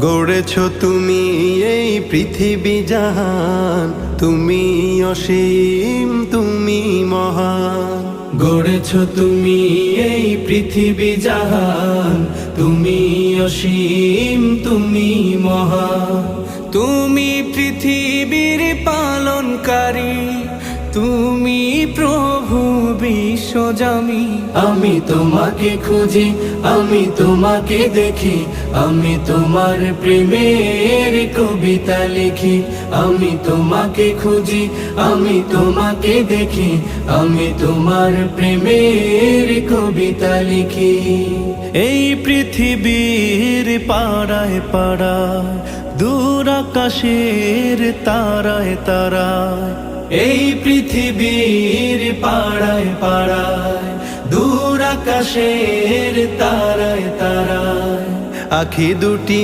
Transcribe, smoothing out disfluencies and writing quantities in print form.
গড়েছ তুমি এই পৃথিবী জাহান, তুমি অসীম তুমি মহান। গড়েছ তুমি এই পৃথিবী জাহান, তুমি অসীম তুমি মহান। তুমি পৃথিবীর পালনকারী, তুমি প্রভু বিশ্বজামি। আমি তোমাকে খুঁজি, আমি তোমাকে দেখি, আমি তোমার প্রেমের কবিতা লিখি। আমি তোমাকে খুঁজি, আমি তোমাকে দেখি, আমি তোমার প্রেমের কবিতা লিখি। এই পৃথিবীর পাড়ায় পাড়ায়, দূর আকাশের তারায় তারায়, এই পৃথিবীর পাড়ায় পাড়ায়, দূর আকাশের তারায় তারায়, আখি দুটি